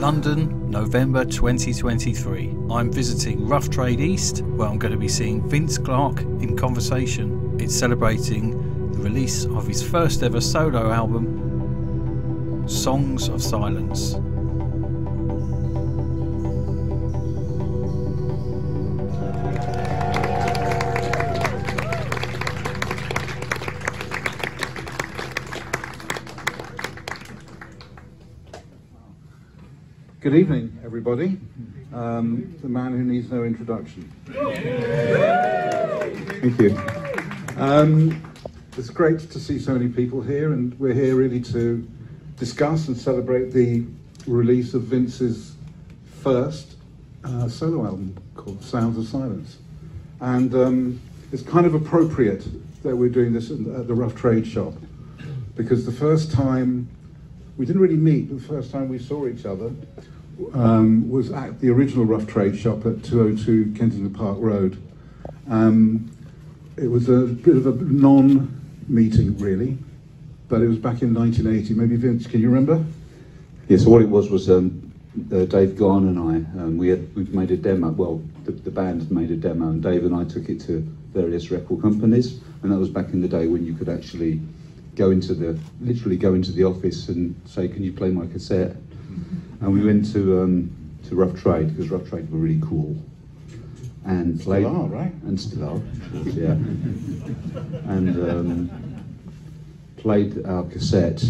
London, November 2023. I'm visiting Rough Trade East, where I'm going to be seeing Vince Clarke In Conversation. It's celebrating the release of his first ever solo album, Songs of Silence. Good evening, everybody. The man who needs no introduction. Thank you. It's great to see so many people here, and we're here really to discuss and celebrate the release of Vince's first solo album called Sounds of Silence. And it's kind of appropriate that we're doing this at the Rough Trade shop, because the first time we didn't really meet, but the first time we saw each other was at the original Rough Trade shop at 202 Kensington Park Road. It was a bit of a non-meeting, really, but it was back in 1980. Maybe Vince, can you remember? Yeah, so what it was Dave Garn and I, we'd made a demo. Well, the band had made a demo, and Dave and I took it to various record companies, and that was back in the day when you could actually literally go into the office and say, "Can you play my cassette?" And we went to Rough Trade, because Rough Trade were really cool, and played. Still are, right? And still are, of course, yeah. And played our cassette,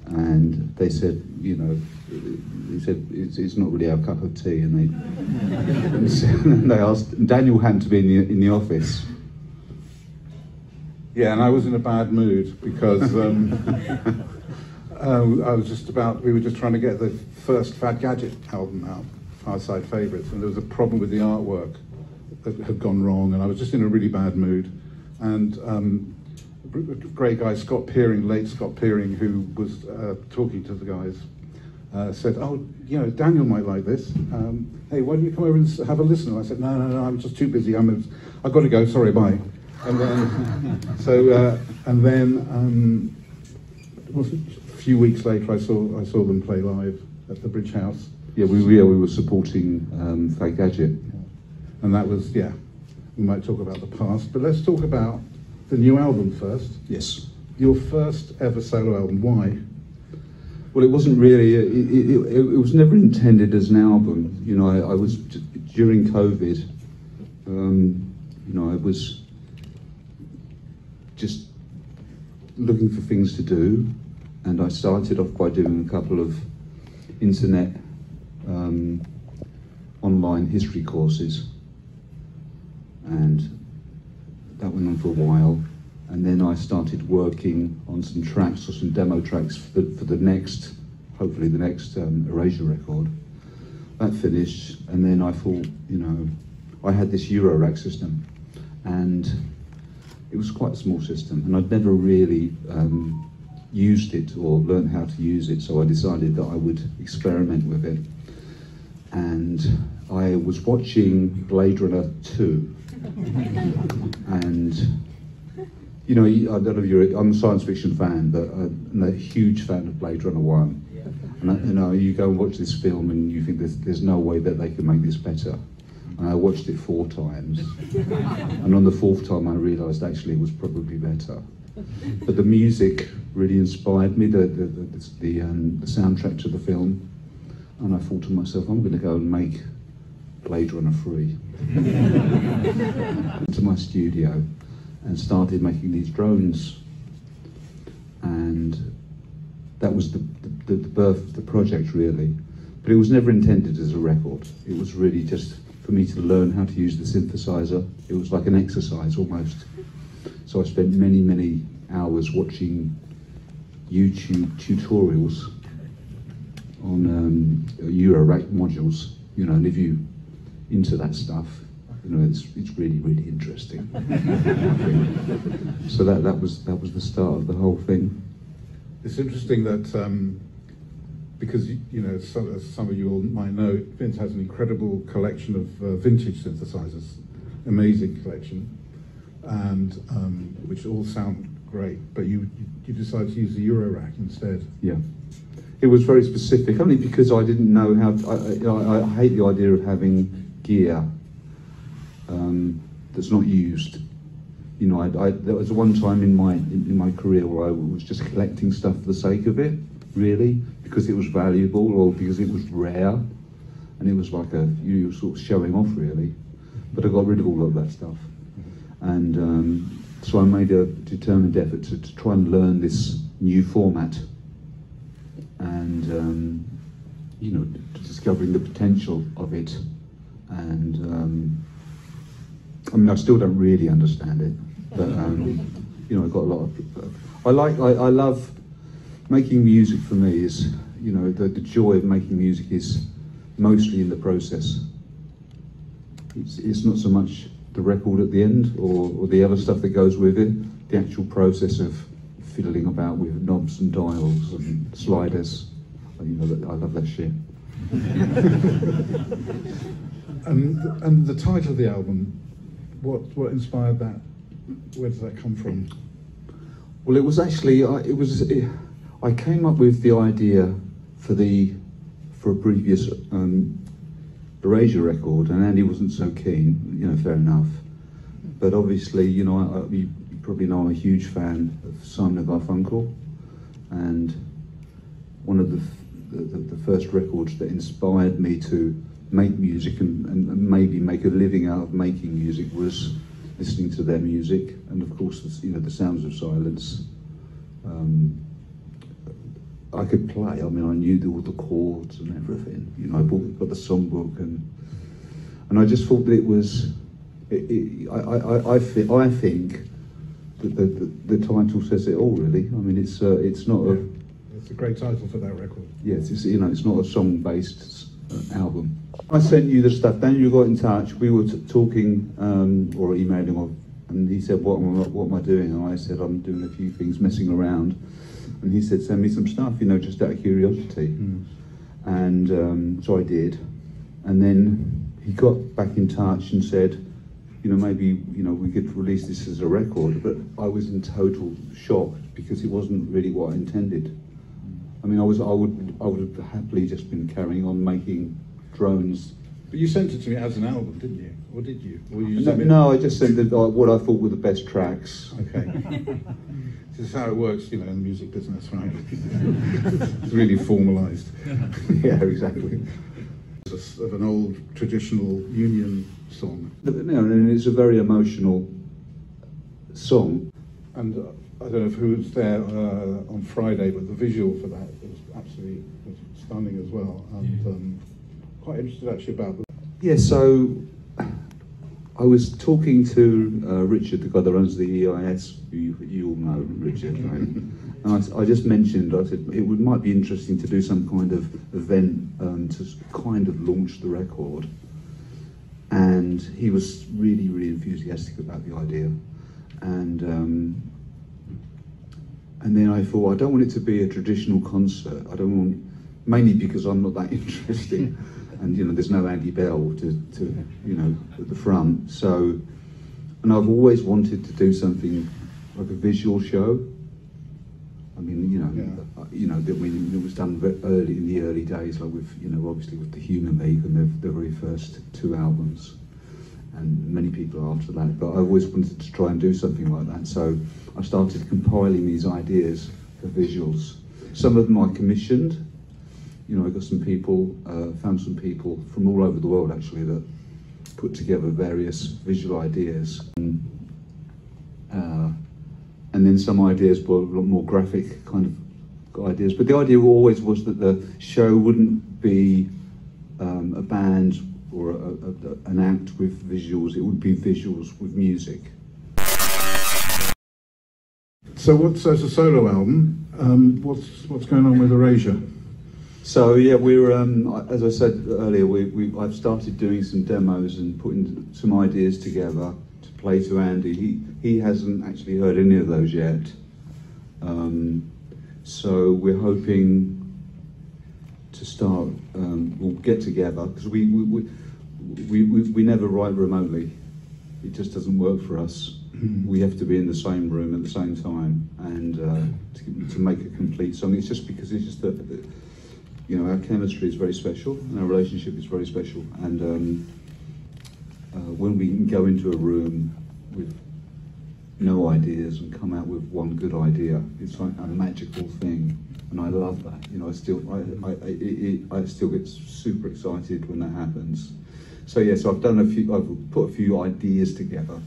and they said, it's not really our cup of tea, and they asked. And Daniel happened to be in the office. Yeah, and I was in a bad mood because we were just trying to get the first Fad Gadget album out, Fireside Favourites, and there was a problem with the artwork that had gone wrong, and I was just in a really bad mood. And a great guy, late Scott Peering, who was talking to the guys, said, "Oh, Daniel might like this. Hey, why don't you come over and have a listen?" And I said, No, I'm just too busy. I've got to go. Sorry, bye." And then, a few weeks later, I saw them play live at the Bridge House. Yeah, we were supporting Fad Gadget, and that was, we might talk about the past, but let's talk about the new album first. Yes. Your first ever solo album. Why? Well, it wasn't really. It was never intended as an album. I was during COVID. I was just looking for things to do, and I started off by doing a couple of internet online history courses, and that went on for a while, and then I started working on some tracks or some demo tracks for the next, hopefully the next Rasia record. That finished, and then I thought, I had this Euro-rack system, and it was quite a small system, and I'd never really used it or learned how to use it, so I decided that I would experiment with it. And I was watching Blade Runner 2, and I don't know if I'm a science fiction fan, but I'm a huge fan of Blade Runner 1. And you go and watch this film and you think there's no way that they can make this better. And I watched it 4 times, and on the 4th time I realised actually it was probably better. But the music really inspired me, the soundtrack to the film, and I thought to myself, I'm going to go and make Blade Runner 3. To my studio and started making these drones, and that was the birth of the project, really. But it was never intended as a record. It was really just for me to learn how to use the synthesizer. It was like an exercise almost. So I spent many hours watching YouTube tutorials on Euro-rack modules, and if you're into that stuff, it's really interesting. So that was the start of the whole thing. It's interesting that because as some of you all might know, Vince has an incredible collection of vintage synthesizers, amazing collection, and which all sound great. But you decided to use the Euro-rack instead. Yeah. it was very specific, only because I didn't know how. I hate the idea of having gear that's not used. You know, there was one time in my career where I was just collecting stuff for the sake of it, really, because it was valuable or because it was rare, and it was like you were sort of showing off, really. But I got rid of all of that stuff, and so I made a determined effort to try and learn this new format, and you know, discovering the potential of it, and I mean, I still don't really understand it, but you know, I've got a lot of. I love making music. For me, is, you know, the joy of making music is mostly in the process. It's not so much the record at the end or the other stuff that goes with it. The actual process of fiddling about with knobs and dials and sliders. You know, I love that shit. And the title of the album, what inspired that? Where does that come from? Well, it was actually I came up with the idea for a previous Rasia record, and Andy wasn't so keen. You know, fair enough. But obviously, you know, you probably know I'm a huge fan of Simon & Garfunkel, and one of the first records that inspired me to make music and maybe make a living out of making music was listening to their music, and of course, you know, the Sounds of Silence. I could play. I mean, I knew all the chords and everything. You know, I got the songbook, and I just thought that it was. I think that the title says it all, really. I mean, it's not a. It's a great title for that record. Yes, you know, it's not a song-based album. I sent you the stuff. Daniel got in touch. We were talking or emailing, and he said, "What am I doing?" And I said, "I'm doing a few things, messing around." And he said, "Send me some stuff, you know, just out of curiosity." And so I did. And then he got back in touch and said, you know, maybe, you know, we could release this as a record. But I was in total shock because it wasn't really what I intended. I mean, I would have happily just been carrying on making drones. But you sent it to me as an album, didn't you? Or did you? Or you No, I just sent what I thought were the best tracks. Okay. This is how it works, you know, in the music business, right? It's really formalised. Yeah, exactly. It's of an old traditional Union song. You know, and it's a very emotional song. And I don't know if who was there on Friday, but the visual for that was absolutely stunning as well. And quite interested actually about the. Yeah, so I was talking to Richard, the guy that runs the EIS. You all know Richard, right? And I just mentioned, I said it might be interesting to do some kind of event to kind of launch the record. And he was really, really enthusiastic about the idea. And then I thought, I don't want it to be a traditional concert. I don't want, mainly because I'm not that interesting. And, you know, there's no Andy Bell to you know, at the front. So, and I've always wanted to do something like a visual show. I mean, you know, that when it was done early in the early days, like with, you know, obviously with the Human League and their very first 2 albums, and many people after that. But I always wanted to try and do something like that. So I started compiling these ideas for visuals. Some of them I commissioned. You know, I got some people, found some people from all over the world actually that put together various visual ideas. And then some ideas were a lot more graphic kind of ideas. But the idea always was that the show wouldn't be a band or an act with visuals. It would be visuals with music. So it's a solo album. What's going on with Rasia? So yeah, we're as I said earlier, I've started doing some demos and putting some ideas together to play to Andy. He hasn't actually heard any of those yet. So we're hoping to start. We'll get together because we never write remotely. It just doesn't work for us. We have to be in the same room at the same time and to make a complete song. It's just because it's just that. you know, our chemistry is very special and our relationship is very special. And when we can go into a room with no ideas and come out with one good idea, it's like a magical thing, and I love that. You know, I still get super excited when that happens. So yes, I've put a few ideas together,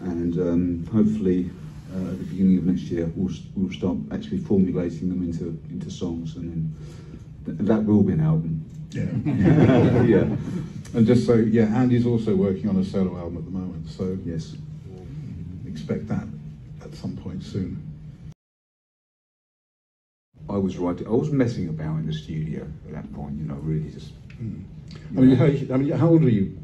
and hopefully at the beginning of next year we'll start actually formulating them into songs, and then that will be an album. Yeah. Yeah. And just so, yeah, Andy's also working on a solo album at the moment, so Yes. expect that at some point soon. I was messing about in the studio at that point, you know, really just. I mean, how old were you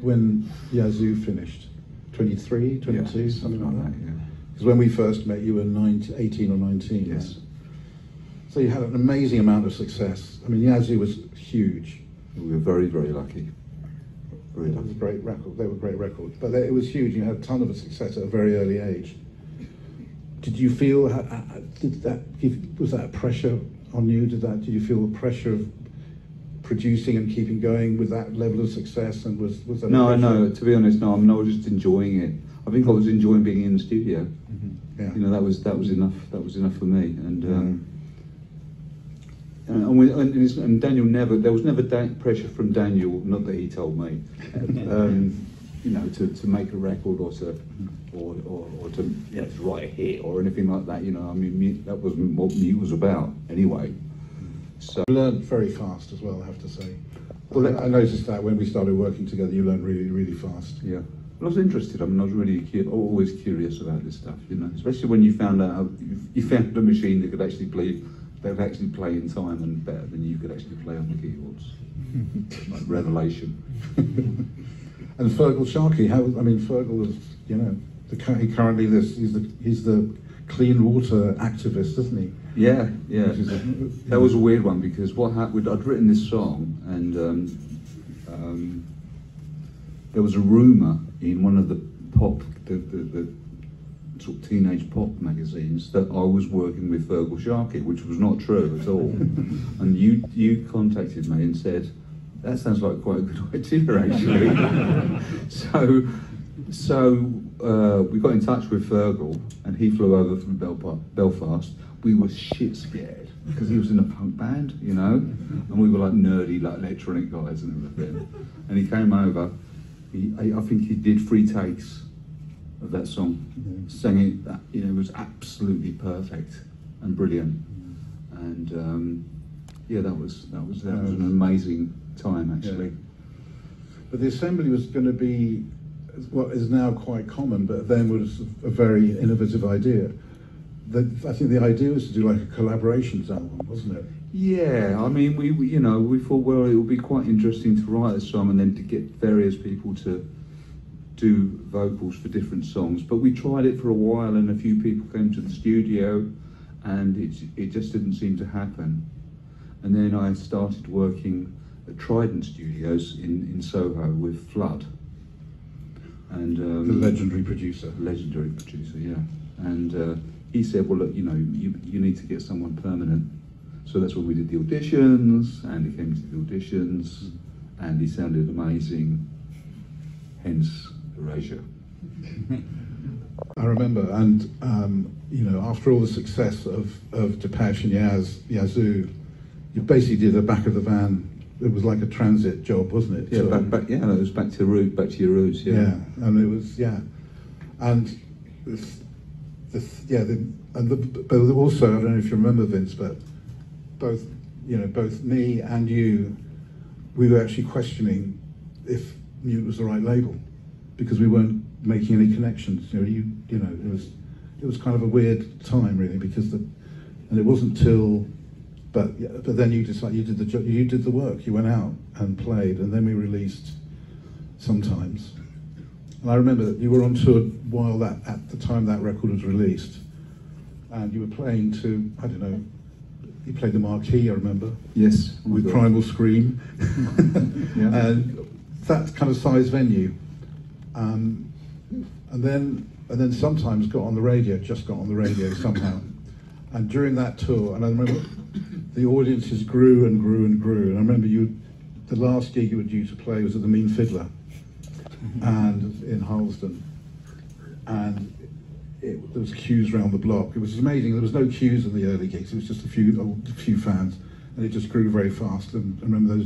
when Yazoo finished? 23, 22, Yeah, something like that? Yeah. Because when we first met, you were 18 or 19. Yes. Right? So you had an amazing amount of success. I mean, Yazoo was huge. We were very, very lucky. Very It was a lucky. great record. They were great records, but it was huge. You had a ton of success at a very early age. Did you feel? Was that pressure on you? Did you feel the pressure of producing and keeping going with that level of success? And was that? No. To be honest, no. I was just enjoying it. I think I was enjoying being in the studio. Yeah. You know, that was enough. That was enough for me. And Daniel there was never pressure from Daniel, not that he told me, you know, to make a record or to write a hit or anything like that. You know, I mean, that wasn't what Mute was about anyway. So You learned very fast as well, I have to say. Well, I noticed that when we started working together, you learned really, really fast. yeah, I was interested. I mean, I was really always curious about this stuff. You know, especially when you found out you found a machine that could actually play. They would actually play in time and better than you could actually play on the keyboards. Like revelation. And Fergal Sharkey, Fergal was, you know, he's the clean water activist, isn't he? Yeah. That was a know. weird one because what happened? I'd written this song and there was a rumor in one of the sort of teenage pop magazines that I was working with Fergal Sharkey, which was not true at all. And you contacted me and said, that sounds like quite a good idea actually. so we got in touch with Fergal and he flew over from Belfast. We were shit scared because he was in a punk band, you know, and we were like nerdy, like electronic guys and everything. And he came over, I think he did 3 takes of that song, sang it, you know, it was absolutely perfect and brilliant, and yeah, that was an amazing time actually. Yeah. But the assembly was going to be what is now quite common, but then was a very innovative idea. I think the idea was to do like a collaborations album, wasn't it? Yeah, I mean, we thought, well, it would be quite interesting to write a song and then to get various people to do vocals for different songs, but we tried it for a while and a few people came to the studio and it just didn't seem to happen. And then I started working at Trident Studios in Soho with Flood. And The legendary producer. Legendary producer, yeah. And he said, well, look, you know, you need to get someone permanent. So that's when we did the auditions, and he came to the auditions, and he sounded amazing, hence Rasia. I remember, and you know, after all the success of Depeche and Yazoo, you basically did a back of the van. It was like a transit job, wasn't it? Yeah, it was back to your roots. Yeah. Yeah, and it was and but also, I don't know if you remember, Vince, but both me and you, we were actually questioning if Mute was the right label, because we weren't making any connections. You know, it was kind of a weird time really, because and it wasn't till, but then you decided you did the work. You went out and played, and then we released Sometimes. And I remember that you were on tour while at the time that record was released, and you were playing to, I don't know, you played the Marquee, I remember. Yes. With Primal Scream. Yeah. And that kind of size venue. And then Sometimes got on the radio somehow. And during that tour, and I remember the audiences grew and grew and grew. And I remember the last gig you were due to play was at the Mean Fiddler and in Harlesden. And there was queues around the block. It was amazing. There was no queues in the early gigs. It was just a few fans, and it just grew very fast. And I remember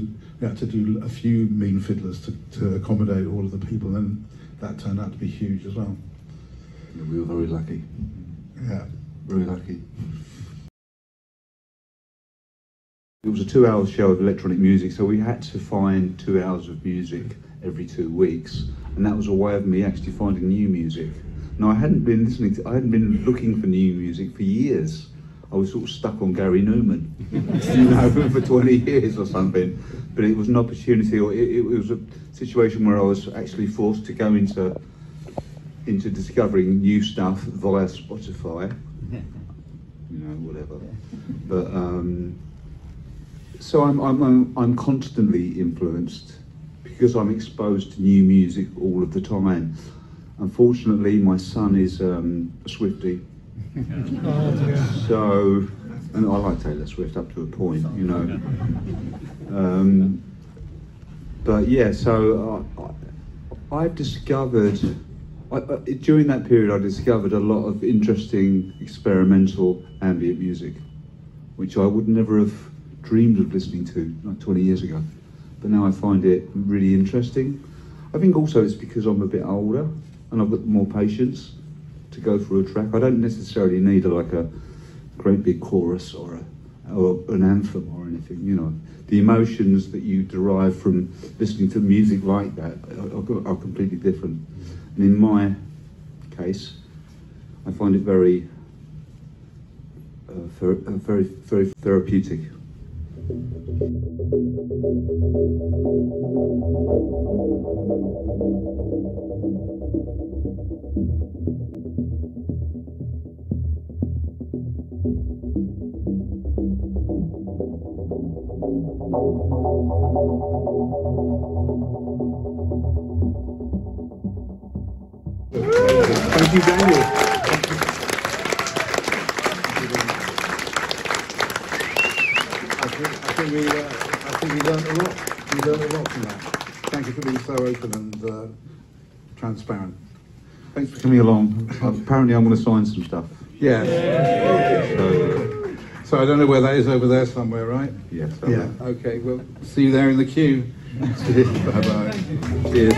we had to do a few Mean Fiddlers to accommodate all of the people, and that turned out to be huge as well. Yeah, we were very lucky. Yeah, very lucky. It was a 2-hour show of electronic music, so we had to find 2 hours of music every 2 weeks, and that was a way of me actually finding new music. Now, I hadn't been looking for new music for years. I was sort of stuck on Gary Newman, for 20 years or something. But it was an opportunity, or it was a situation where I was actually forced to go into discovering new stuff via Spotify, whatever. But so I'm constantly influenced because I'm exposed to new music all of the time. Unfortunately, my son is a Swiftie, so, and I like Taylor Swift up to a point, but yeah, so I've discovered, during that period I discovered a lot of interesting experimental ambient music, which I would never have dreamed of listening to like 20 years ago, but now I find it really interesting. I think also it's because I'm a bit older and I've got more patience to go through a track. I don't necessarily need a great big chorus or an anthem or anything, The emotions that you derive from listening to music like that are completely different. And in my case, I find it very, very, very therapeutic. Thank you, Daniel. I think we learned a lot. We learned a lot from that. Thank you for being so open and transparent. Thanks for coming along. Apparently I'm going to sign some stuff. Yeah. So I don't know where that is, over there somewhere, right? Yes. Yeah. Okay. Well, see you there in the queue. Cheers. Bye-bye. Cheers.